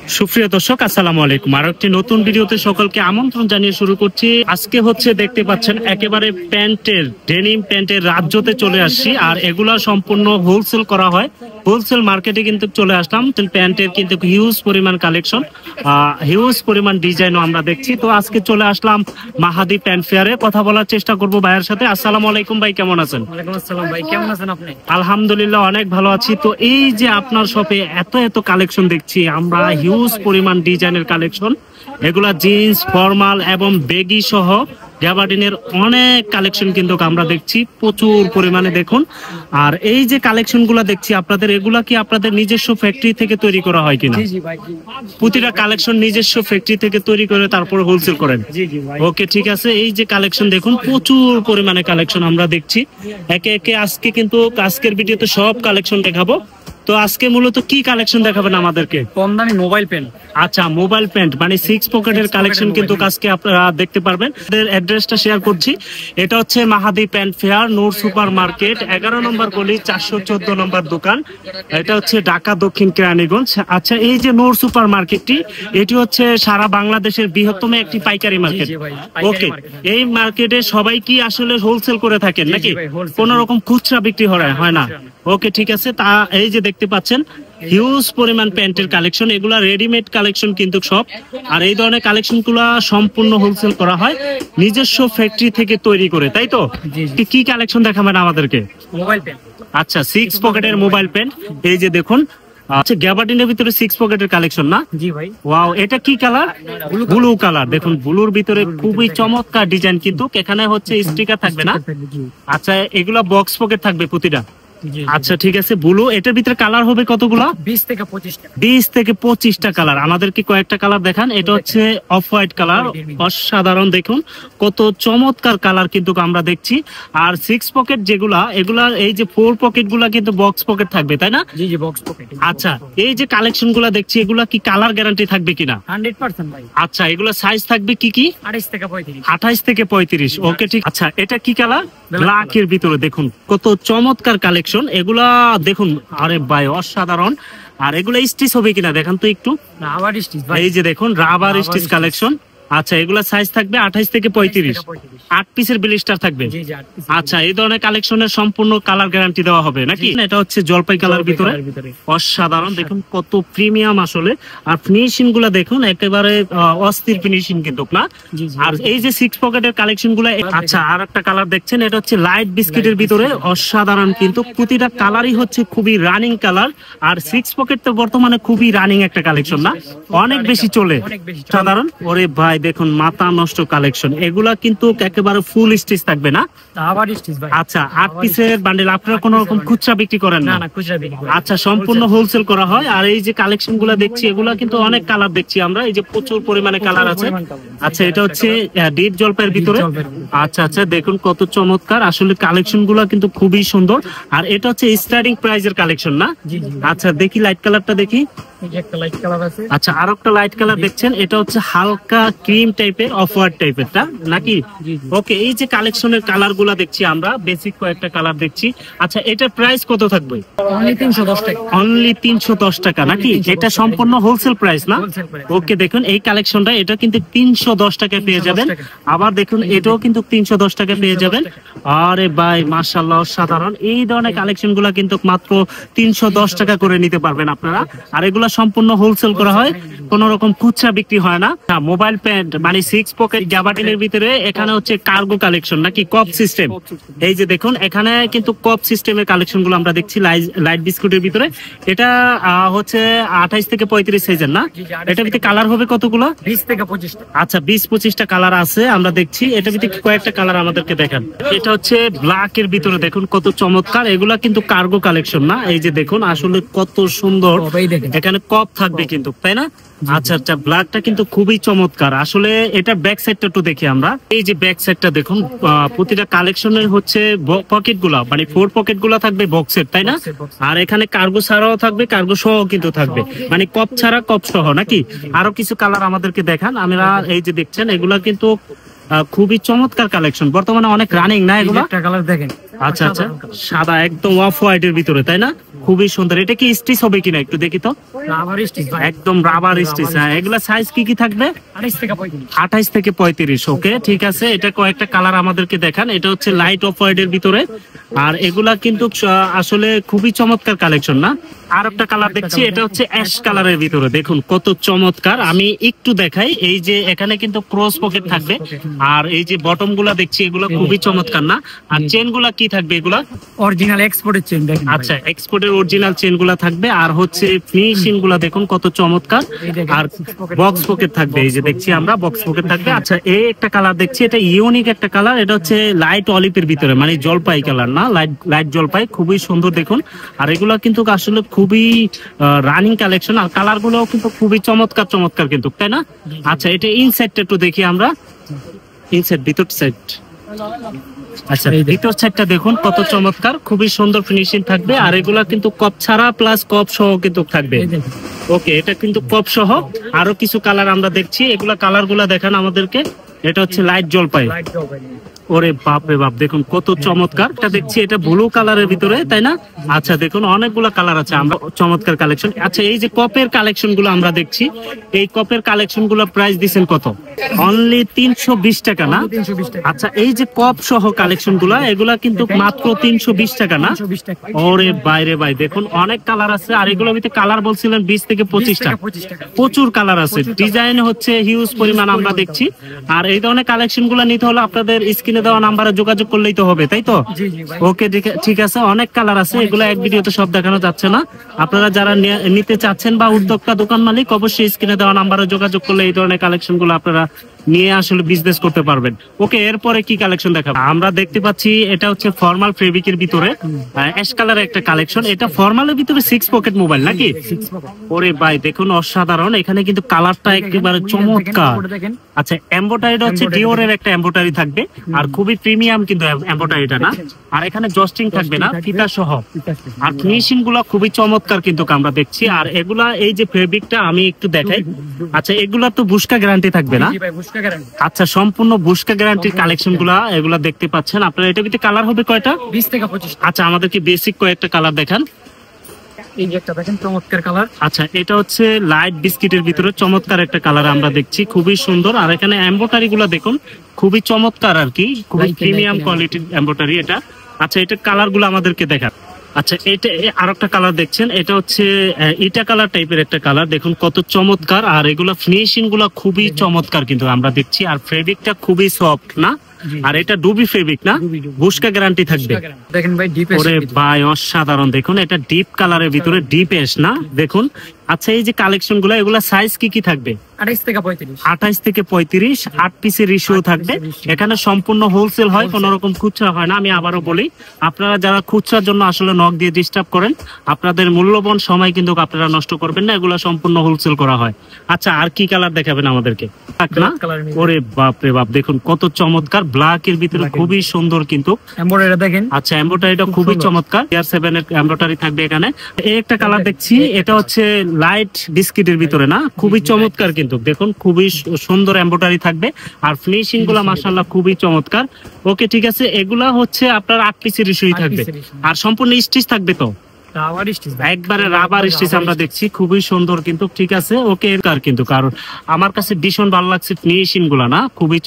সুপ্রিয় দর্শক, আসসালামু আলাইকুম। আর একটি নতুন ভিডিওতে সকলকে আমন্ত্রণ জানিয়ে শুরু করছি। আজকে হচ্ছে দেখতে পাচ্ছেন একেবারে প্যান্টের, ডেনিম প্যান্টের রাজ্যতে চলে আসছি। আর এগুলা সম্পূর্ণ হোলসেল করা হয়, হোলসেল মার্কেটে কিন্তু চলে আসলাম। প্যান্টের কিন্তু হিউজ পরিমাণ কালেকশন, হিউজ পরিমাণ ডিজাইনও আমরা দেখছি। তো আজকে চলে আসলাম মাহাদি প্যান্ট ফেয়ারে। কথা বলার চেষ্টা করবো ভাইয়ের সাথে। আসসালামু আলাইকুম ভাই, কেমন আছেন? ওয়ালাইকুম আসসালাম ভাই, কেমন আছেন আপনি? আলহামদুলিল্লাহ অনেক ভালো আছি। তো এই যে আপনার শপে এত কালেকশন দেখছি আমরা, হিউজ পরিমাণ ডিজাইনের কালেকশন, এগুলা জিন্স, ফর্মাল এবং বেগি সহ গ্যাবার্ডিনের অনেক কালেকশন কিন্তু আমরা দেখছি প্রচুর পরিমাণে। দেখুন, আর এই যে কালেকশন গুলা দেখছি আপনাদের, এগুলা কি আপনাদের নিজস্ব ফ্যাক্টরি থেকে তৈরি করা হয় কিনা? প্রতিটা কালেকশন নিজস্ব ফ্যাক্টরি থেকে তৈরি করে তারপর হোলসেল করেন? ওকে, ঠিক আছে। এই যে কালেকশন দেখুন, প্রচুর পরিমাণে কালেকশন আমরা দেখছি একে একে। আজকে কিন্তু আজকের ভিডিওতে সব কালেকশন দেখাবো। তো আজকে মূলত কি কালেকশন দেখাবেন আমাদেরকে? কম দামি মোবাইল পেন। আচ্ছা, মোবাইল প্যান্ট মানে 6 পকেটের কালেকশন কিন্তু আজকে আপনারা দেখতে পারবেন। অ্যাড্রেসটা শেয়ার করছি। এটা হচ্ছে মাহাদি প্যান্ট ফেয়ার, নূর সুপার মার্কেট, 11 নম্বর গলি, 414 নম্বর দোকান। এটা হচ্ছে ঢাকা দক্ষিণ কেরানীগঞ্জ। আচ্ছা, এই যে নূর সুপার মার্কেটটি, এটি হচ্ছে সারা বাংলাদেশের বৃহত্তম একটি পাইকারি মার্কেট। ওকে, এই মার্কেটে সবাই কি আসলে হোলসেল করে থাকেন নাকি কোন রকম খুচরা বিক্রি হয় না? ওকে, ঠিক আছে। তা এই যে দেখতে পাচ্ছেন হিউজ পরিমাণ প্যান্টের কালেকশন, এগুলা রেডিমেড কালেকশন কিন্তু সব। আর এই ধরনের কালেকশন গুলা সম্পূর্ণ হোলসেল করা হয়, নিজস্ব ফ্যাক্টরি থেকে তৈরি করে, তাই তো? কি কালেকশন দেখাবেন আমাদেরকে? Mobile pen. আচ্ছা, 6 পকেটের মোবাইল পেন। এই যে দেখুন, আচ্ছা, গ্যাবার্ডিনের ভিতরে 6 পকেটের কালেকশন না? জি ভাই। ওয়াও, এটা কি কালার? Blue colour. দেখুন, ব্লুর ভিতরে খুবই চমৎকার ডিজাইন কিন্তু। এখানে হচ্ছে স্টিকার থাকবে না? আচ্ছা, এগুলা বক্স পকেট থাকবে প্রতিটা? আচ্ছা, ঠিক আছে। ব্লু, এটার ভিতরে কালার হবে কতগুলো? 20 থেকে 25টা। 20 থেকে 25টা কালার। আমাদেরকে কয়েকটা কালার দেখান। এটা হচ্ছে অফ হোয়াইট কালার, অসাধারণ। দেখুন কত চমৎকার কালার কিন্তু আমরা দেখছি। আর 6 পকেট যেগুলা, এগুলা এই যে 4 পকেট গুলা কিন্তু বক্স পকেট থাকবে, তাই না? জি জি, বক্স পকেট। আচ্ছা, এই যে কালেকশন গুলা দেখছি, এগুলা কি কালার গ্যারান্টি থাকবে কিনা? 100% ভাই। আচ্ছা, এগুলা সাইজ থাকবে কি কি? 28 থেকে 35। 28 থেকে 35। ওকে, ঠিক। আচ্ছা, এটা কি কালার? ব্ল্যাক এর ভিতরে দেখুন কত চমৎকার কালেকশন এগুলা। দেখুন, আরে ভাই অসাধারণ। আর এগুলা স্টিচ হবে কিনা দেখান তো একটু। রাবার স্টিচ ভাই। এই যে দেখুন, রাবার স্টিচ কালেকশন। আচ্ছা, এগুলা সাইজ থাকবে 28 থেকে 35। 8 পিসের ব্লিস্টার থাকবে। আচ্ছা, এই ধরনের কালেকশনের সম্পূর্ণ কালার গ্যারান্টি দেওয়া হবে নাকি? এটা হচ্ছে জলপাই কালার ভিতরে, অসাধারণ। দেখুন কত প্রিমিয়াম আসলে। আর ফিনিশিং গুলা দেখুন, একেবারে অস্থির ফিনিশিং কিন্তু না। আর এই যে 6 পকেটের কালেকশন গুলা। আচ্ছা, আর একটা কালার দেখছেন, এটা হচ্ছে লাইট বিস্কিটের ভিতরে, অসাধারণ কিন্তু। প্রতিটা কালারই হচ্ছে খুবই রানিং কালার। আর 6 পকেট তো বর্তমানে খুবই রানিং একটা কালেকশন না, অনেক বেশি চলে, সাধারণ। ওরে ভাই দেখুন, মাথা নষ্ট কালেকশন। এগুলা কিন্তু একেবারে ফুল স্টিচ থাকবে না? আচ্ছা, 8 পিসের বান্ডেল। আপনারা কোন রকম খুচরা বিক্রি করেন না? আচ্ছা, সম্পূর্ণ হোলসেল করা হয়। আর এই যে কালেকশন গুলা দেখছি, এগুলা কিন্তু অনেক কালার দেখছি আমরা। এই যে প্রচুর পরিমাণে কালার আছে। আচ্ছা, এটা হচ্ছে ডিপ জলপাইয়ের ভিতরে। আচ্ছা আচ্ছা, দেখুন কত চমৎকার আসলে কালেকশন গুলা কিন্তু খুবই সুন্দর। আর এটা হচ্ছে স্টার্টিং প্রাইজের কালেকশন না? আচ্ছা, দেখি লাইট কালারটা দেখি। আচ্ছা, আর একটা লাইট কালার দেখছেন, এটা হচ্ছে হালকা ক্রিম টাইপের, অফ হোয়াইট টাইপের নাকি? ওকে, এই যে কালেকশনের কালার গুলা দেখছি আমরা, বেসিক কয়েকটা কালার দেখছি। আচ্ছা, এটার প্রাইস কত থাকবে? অনলি 310 টাকা নাকি? এটা সম্পূর্ণ হোলসেল প্রাইস না? ওকে, দেখুন এই কালেকশনটা, এটা কিন্তু 310 টাকায় পেয়ে যাবেন। আবার দেখুন, এটাও কিন্তু 310 টাকায় পেয়ে যাবেন। আরে ভাই মাশাআল্লাহ, অসাধারণ। এই ধরনের কালেকশন গুলা কিন্তু মাত্র 310 টাকা করে নিতে পারবেন আপনারা। আর এগুলা সম্পূর্ণ হোলসেল করা হয়, কোন রকম খুচরা বিক্রি হয় না। মোবাইল প্যান্ট মানে 6 পকেট গ্যাবার্ডিনের ভিতরে, এখানে হচ্ছে কার্গো কালেকশন নাকি কপ সিস্টেম। এই যে দেখুন, এখানে কিন্তু কপ সিস্টেমের কালেকশন গুলো আমরা দেখছি লাইট বিস্কুটের ভিতরে। এটা হচ্ছে 28 থেকে 35 সাইজের না? এটার ভিতরে কালার হবে কতগুলো? 20 থেকে 25টা। আচ্ছা, 20-25টা কালার আছে আমরা দেখছি। এটার ভিতরে কয়েকটা কালার আমাদেরকে দেখান। এটা হচ্ছে ব্ল্যাক এর ভিতরে, দেখুন কত চমৎকার। এগুলা কিন্তু কার্গো কালেকশন না? এই যে দেখুন আসলে কত সুন্দর, এখানে কপ থাকবে কিন্তু, তাই না? আচ্ছা আচ্ছা, ব্ল্যাকটা কিন্তু খুবই চমৎকার আসলে। এটা ব্যাক সাইডটা একটু দেখি আমরা। এই যে ব্যাক সাইডটা দেখুন, প্রতিটা কালেকশনের হচ্ছে পকেট গুলা মানে 4 পকেট গুলা থাকবে বক্সের, তাই না? আর এখানে কার্গো ছাড়াও থাকবে, কার্গো সহ কিন্তু থাকবে, মানে কপ ছাড়া কপ সহ নাকি? আরো কিছু কালার আমাদেরকে দেখান। আমরা এই যে দেখছেন, এগুলা কিন্তু খুবই চমৎকার কালেকশন, বর্তমানে অনেক রানিং না এগুলো? একটা কালার দেখেন, আচ্ছা আচ্ছা, সাদা একদম অফ হোয়াইট এর ভিতরে, তাই না? খুবই সুন্দর। এটা কি স্টিচ হবে কিনা একটু দেখি তো। রাবার স্টিচ ভাই, একদম রাবার স্টিচ। হ্যাঁ, এগুলা সাইজ কি কি থাকবে? 28 থেকে 35। 28 থেকে 35। ওকে, ঠিক আছে। এটা কয়েকটা কালার আমাদেরকে দেখান। এটা হচ্ছে লাইট অফ হোয়াইট এর ভিতরে, আর এগুলা কিন্তু আসলে খুবই চমৎকার কালেকশন না? আর একটা কালার দেখছি, এটা হচ্ছে অ্যাশ কালারের ভিতরে, দেখুন কত চমৎকার। আমি একটু দেখাই, এই যে এখানে কিন্তু ক্রস পকেট থাকবে, আর এই যে বটম গুলা দেখছি এগুলো খুবই চমৎকার না? আর চেন গুলা কি থাকবে এগুলা? অরিজিনাল এক্সপোর্টের চেন দেখেন। আচ্ছা, এক্সপোর্টের অরিজিনাল চেন গুলা থাকবে, আর হচ্ছে ফিনিশিং গুলা দেখুন কত চমৎকার। আর বক্স পকেট থাকবে, এই যে দেখছি আমরা বক্স পকেট থাকবে। আচ্ছা, এই একটা কালার দেখছি, এটা ইউনিক একটা কালার। এটা হচ্ছে লাইট অলিভের ভিতরে, মানে জলপাই কালার না, লাইট জলপাই, খুবই সুন্দর দেখুন। আর এগুলা কিন্তু আসলে খুবই রানিং কালেকশন, আর কালার গুলো কিন্তু খুবই চমৎকার চমৎকার কিন্তু, তাই না? আচ্ছা, এটা ইনসাইডটা একটু দেখি আমরা। ইনসাইড, ভিতর সাইড। আচ্ছা, ভিতর সাইডটা দেখুন কত চমৎকার, খুবই সুন্দর ফিনিশিং থাকবে। আর এগুলা কিন্তু কপ ছাড়া প্লাস কপ সহ কিন্তু থাকবে। ওকে, এটা কিন্তু কপ সহ। আরো কিছু কালার আমরা দেখছি, এগুলা কালার গুলা দেখান আমাদেরকে। এটা হচ্ছে লাইট জলপাই। ওরে বাপ রে বাপ, দেখুন কত চমৎকার। এটা দেখছি এটা ব্লু কালারের ভিতরে, তাই না? আচ্ছা, দেখুন অনেকগুলো কালার আছে, আমরা চমৎকার কালেকশন। আচ্ছা, এই যে কপের কালেকশন গুলো আমরা দেখছি, এই কপের কালেকশন গুলো প্রাইস দিচ্ছেন কত? অনলি 320 টাকা না? 320 টাকা। আচ্ছা, এই যে কপ সহ কালেকশন গুলা, এগুলা কিন্তু মাত্র 320 টাকা না? 320 টাকা। ওরে বাইরে ভাই, দেখুন অনেক কালার আছে। আর এগুলোর ভিতরে কালার বলছিলেন 20 থেকে 25 টাকা। 25 টাকা। প্রচুর কালার আছে, ডিজাইন হচ্ছে হিউজ পরিমাণ আমরা দেখছি। আর এই ধরনের কালেকশন গুলো নিতে হলে আপনাদের স্ক্রিনে দেওয়া নাম্বারে যোগাযোগ করলেই তো হবে, তাই তো? জি জি ভাই। ওকে, ঠিক আছে। অনেক কালার আছে, এগুলো এক ভিডিওতে সব দেখানো যাচ্ছে না। আপনারা যারা নিতে চাচ্ছেন বা উদ্যোক্তা দোকান মালিক, অবশ্যই স্ক্রিনে দেওয়া নাম্বারে যোগাযোগ করলে এই ধরনের কালেকশন গুলো আপনারা নিয়ে আসলে বিজনেস করতে পারবেন। ওকে, এরপরে কি কালেকশন দেখাবো? আমরা দেখতে পাচ্ছি এটা হচ্ছে ফর্মাল ফেব্রিকের ভিতরে অ্যাশ কালারের একটা কালেকশন। এটা ফর্মালের ভিতরে 6 পকেট মোবাইল নাকি? ওরে ভাই, দেখুন অসাধারণ। এখানে কিন্তু কালারটা একেবারে চমৎকার। আচ্ছা, এমব্রয়ডারিটা হচ্ছে ডিওরের একটা এমব্রয়ডারি থাকবে, আর খুবই প্রিমিয়াম কিন্তু এমব্রয়ডারিটা না? আর এখানে জস্টিং থাকবে না, ফিতা সহ। আর ফিনিশিং গুলা খুবই চমৎকার কিন্তু আমরা দেখছি। আর এগুলা, এই যে ফেব্রিকটা আমি একটু দেখাই। আচ্ছা, এগুলা তো বুশকা গ্যারান্টি থাকবে না? আচ্ছা, সম্পূর্ণ বুশকা গ্যারান্টির কালেকশন গুলা এগুলা দেখতে পাচ্ছেন আপনারা। এটা ভিতরে কালার হবে কয়টা? 20 থেকে 25। আচ্ছা, আমাদেরকে বেসিক কয়েকটা কালার দেখান। এই যে একটা দেখেন চমৎকার কালার। আচ্ছা, এটা হচ্ছে লাইট বিস্কিটের ভিতরে চমৎকার একটা কালার আমরা দেখছি, খুবই সুন্দর। আর এখানে এমব্রয়ডারি গুলা দেখুন খুবই চমৎকার আর কি, খুবই প্রিমিয়াম কোয়ালিটির এমব্রয়ডারি এটা। আচ্ছা, এটা কালার গুলো আমাদেরকে দেখান। আচ্ছা, এটা আর একটা কালার দেখছেন, এটা হচ্ছে ইটা কালার টাইপের একটা কালার, দেখুন কত চমৎকার। আর এগুলা ফিনিশিং গুলা খুবই চমৎকার কিন্তু আমরা দেখছি। আর ফেব্রিকটা খুবই সফট না? আর এটা ডুবি ফেব্রিক না? বুশকা গ্যারান্টি থাকবে। দেখেন ভাই, ডিপ এশ। ওরে ভাই, অসাধারণ। দেখুন এটা ডিপ কালারের ভিতরে, ডিপ এশ না? দেখুন। আচ্ছা, এই যে কালেকশন গুলো, এগুলা সাইজ কি কি থাকবে? 28 থেকে 35। 28 থেকে 35। 8 পিসের রেশিও থাকবে। এখানে সম্পূর্ণ হোলসেল হয়, কোন রকম খুচরা হয় না। আমি আবারও বলি, আপনারা যারা খুচরার জন্য আসলে নক দিয়ে ডিস্টার্ব করেন, আপনাদের মূল্যবান সময় কিন্তু আপনারা নষ্ট করবেন না, এগুলা সম্পূর্ণ হোলসেল করা হয়। আচ্ছা, আর কি কালার দেখাবেন আমাদেরকে? না? ওরে বাপ রে বাপ, দেখুন কত চমৎকার। ব্ল্যাক এর ভিতরে খুবই সুন্দর কিন্তু এমব্রয়ডারি দেখেন। আচ্ছা, এমব্রয়ডারিটা খুবই চমৎকার। এয়ার 7 এর এমব্রয়ডারি থাকবে এখানে। এই একটা কালার দেখছি, এটা হচ্ছে লাইট বিস্কিটের ভিতরে না? খুবই চমৎকার কিন্তু, দেখুন খুবই সুন্দর এমব্রয়ডারি থাকবে। আর ফিনিশিং গুলা মাশাআল্লাহ খুবই চমৎকার। ওকে, ঠিক আছে। এগুলা হচ্ছে আপনার 8 পিসের রেশিওই থাকবে। আর সম্পূর্ণ স্টিচ থাকবে তো? রাবার স্টিচ, একবারে রাবার স্টিচ আমরা দেখছি, খুবই সুন্দর কিন্তু, ঠিক আছে। ওকে, এর কিন্তু কারণ আমার কাছে ভীষণ ভালো লাগছে ফিনিশিং গুলা না? খুবই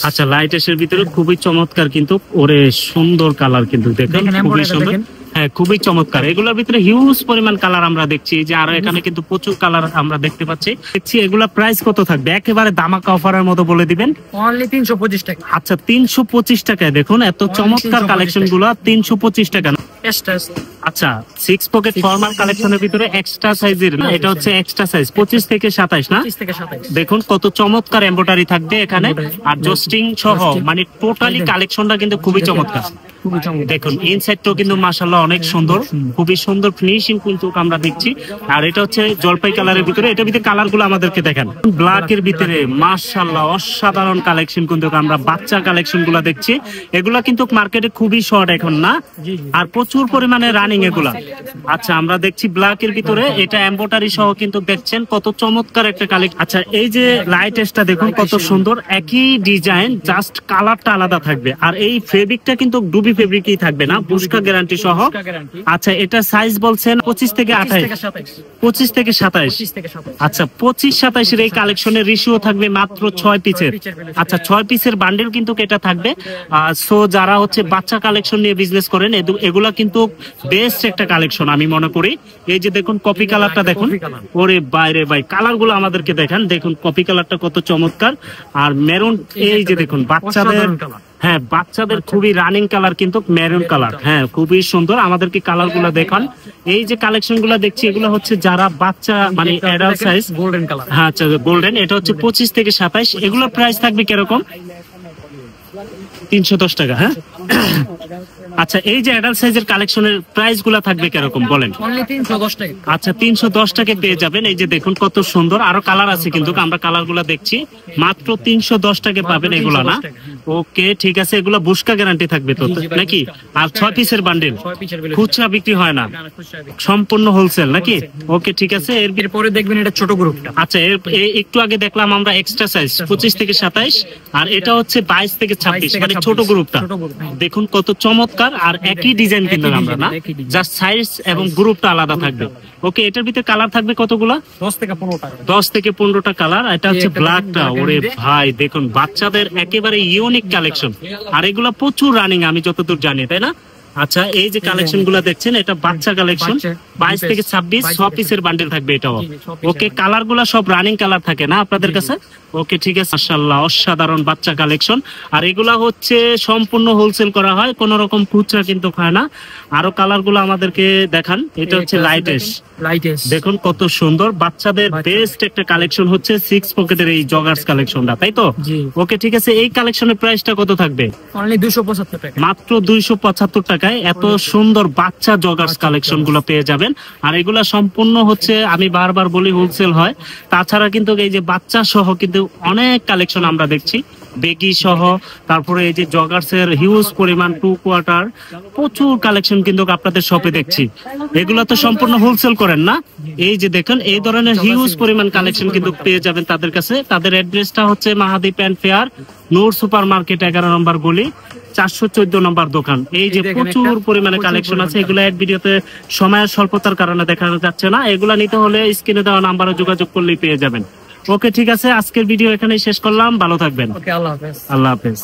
আচ্ছা, লাইট এর ভিতরে খুবই চমৎকার কিন্তু। ওরে সুন্দর কালার কিন্তু, দেখেন খুবই সুন্দর। হ্যাঁ, খুবই চমৎকার। এগুলোর ভিতরে হিউজ পরিমাণ কালার আমরা দেখছি, যে আরো এখানে কিন্তু প্রচুর কালার আমরা দেখতে পাচ্ছি। এগুলা প্রাইস কত থাকবে? একেবারে ধামাকা অফারের মতো বলে দিবেন। অনলি 325 টাকা। আচ্ছা, 325 টাকায় দেখুন এত চমৎকার কালেকশন গুলা, 325 টাকা। আচ্ছা, 6 পকেট ফর্মাল কালেকশনের ভিতরে এক্সট্রা সাইজের না? এটা হচ্ছে এক্সট্রা সাইজ, 25 থেকে 27 না? দেখুন কত চমৎকার এমব্রয়ডারি থাকবে এখানে, আর জস্টিং সহ, মানে টোটালি কালেকশনটা কিন্তু খুবই চমৎকার। দেখুন ইনসাইডটাও কিন্তু মাশাআল্লাহ অনেক সুন্দর, খুবই সুন্দর ফিনিশিং কিন্তু আমরা দেখছি। আর এটা হচ্ছে জলপাই কালারের ভিতরে। এটার ভিতরে কালার গুলো আমাদেরকে দেখেন। ব্ল্যাক এর ভিতরে মাশাআল্লাহ অসাধারণ কালেকশন কিন্তু আমরা বাচ্চা কালেকশন গুলা দেখছি। এগুলা কিন্তু মার্কেটে খুবই শর্ট এখন না? আর প্রচুর প্রচুর পরিমাণে রানিং এগুলা। আচ্ছা আমরা দেখছি ব্ল্যাক এর ভিতরে এটা এমব্রয়ডারি সহ কিন্তু দেখছেন কত চমৎকার একটা কালেকশন। আচ্ছা এই যে লাইট এসটা দেখুন কত সুন্দর, একই ডিজাইন জাস্ট কালারটা আলাদা থাকবে। আর এই ফেব্রিকটা কিন্তু ডুবি ফেব্রিকই থাকবে না, বুশকা গ্যারান্টি সহ। আচ্ছা এটা সাইজ বলছেন 25 থেকে 28, 25 থেকে 27। আচ্ছা 25-27 এর এই কালেকশনের রেশিও থাকবে মাত্র 6 পিসের। আচ্ছা 6 পিসের বান্ডেল কিন্তু এটা থাকবে। সো যারা হচ্ছে বাচ্চা কালেকশন নিয়ে বিজনেস করেন এগুলা কিন্তু বেস্ট একটা কালেকশন আমি মনে করি। এই যে দেখুন কপি কালারটা দেখুন, ওরে বাইরে ভাই কালার গুলো আমাদেরকে দেখান, দেখুন কপি কালারটা কত চমৎকার। আর মেরুন, এই যে দেখুন বাচ্চাদের, হ্যাঁ বাচ্চাদের খুবই রানিং কালার কিন্তু মেরুন কালার, হ্যাঁ খুবই সুন্দর। আমাদেরকে কালার গুলা দেখান। এই যে কালেকশন গুলা দেখছি এগুলো হচ্ছে যারা বাচ্চা মানে অ্যাডাল্ট সাইজ, গোল্ডেন কালার। হ্যাঁ আচ্ছা গোল্ডেন, এটা হচ্ছে 25 থেকে 27। এগুলোর প্রাইস থাকবে কিরকম? 310 টাকা। হ্যাঁ আচ্ছা এই যে অ্যাডাল্ট সাইজের কালেকশনের প্রাইস গুলা থাকবে কিরকম বলেন? অনলি 310 টাকা। আচ্ছা 310 টাকা পেয়ে যাবেন। এই যে দেখুন কত সুন্দর, আরো কালার আছে কিন্তু আমরা কালার গুলা দেখছি। মাত্র 310 টাকা পাবেন এগুলা না? ওকে ঠিক আছে, এগুলা বুশকা গ্যারান্টি থাকবে তো নাকি? আর 6 পিসের বান্ডেল, খুচরা বিক্রি হয় না, সম্পূর্ণ হোলসেল নাকি? ওকে ঠিক আছে। এরপরে দেখবেন এটা ছোট গ্রুপটা। আচ্ছা একটু আগে দেখলাম আমরা এক্সট্রা সাইজ 25 থেকে 27, আর এটা হচ্ছে 22 থেকে 26 মানে ছোট গ্রুপটা। দেখুন কত চমৎকার, আর একই ডিজাইন কিন্তু আমরা না, জাস্ট সাইজ এবং গ্রুপটা আলাদা থাকবে। ওকে এটার ভিতরে কালার থাকবে কতগুলা? 10 থেকে 15টা। 10 থেকে 15টা কালার। এটা হচ্ছে ব্ল্যাকটা, ওরে ভাই দেখুন বাচ্চাদের একেবারে ইউনিক কালেকশন, আর এগুলা প্রচুর রানিং আমি যতদূর জানি, তাই না? আচ্ছা এই যে কালেকশন গুলা দেখছেন এটা বাচ্চা কালেকশন, 22 থেকে 26 6 পিসের বান্ডেল থাকবে এটাও। ওকে কালার গুলা সব রানিং কালার থাকে না আপনাদের কাছে? ওকে ঠিক আছে, মাশাআল্লাহ অসাধারণ বাচ্চা কালেকশন। আর এগুলা হচ্ছে সম্পূর্ণ হোলসেল করা হয়, কোন রকম খুচরা কিন্তু হয় না। আরো কালার গুলো আমাদেরকে দেখান। এটা হচ্ছে লাইটেস, দেখুন কত সুন্দর বাচ্চাদের বেস্ট একটা কালেকশন হচ্ছে 6 পকেটের এই জগার্স কালেকশনটা, তাই তো? ওকে ঠিক আছে, এই কালেকশনের প্রাইসটা কত থাকবে? অনলি 275 টাকা। মাত্র 275 টাকায় এত সুন্দর বাচ্চা জগার্স কালেকশন গুলো পেয়ে যাবেন। আর এগুলা সম্পূর্ণ হচ্ছে আমি বারবার বলি হোলসেল হয়, তাছাড়া কিন্তু এই যে বাচ্চা সহ কিন্তু অনেক কালেকশন আমরা দেখছি, বেগি সহ, তারপরে এই যে জগার্স এর হিউজ পরিমাণ 2 কোয়ার্টার প্রচুর কালেকশন কিন্তু আপনাদের শপে দেখছি। এগুলো তো সম্পূর্ণ হোলসেল করেন না? এই যে দেখেন এই ধরনের হিউজ পরিমাণ কালেকশন কিন্তু পেয়ে যাবেন তাদের কাছে। তাদের অ্যাড্রেসটা হচ্ছে মাহাদি প্যান্ট ফেয়ার, নূর সুপার মার্কেট 11 নম্বর গলি, 414 নম্বর দোকান। এই যে প্রচুর পরিমাণে কালেকশন আছে, এগুলো এক ভিডিওতে সময়ের স্বল্পতার কারণে দেখানো যাচ্ছে না। এগুলা নিতে হলে স্ক্রিনে দেওয়া নাম্বারে যোগাযোগ করলেই পেয়ে যাবেন। ওকে ঠিক আছে, আজকের ভিডিও এখানেই শেষ করলাম, ভালো থাকবেন। ওকে আল্লাহ হাফেজ। আল্লাহ হাফেজ।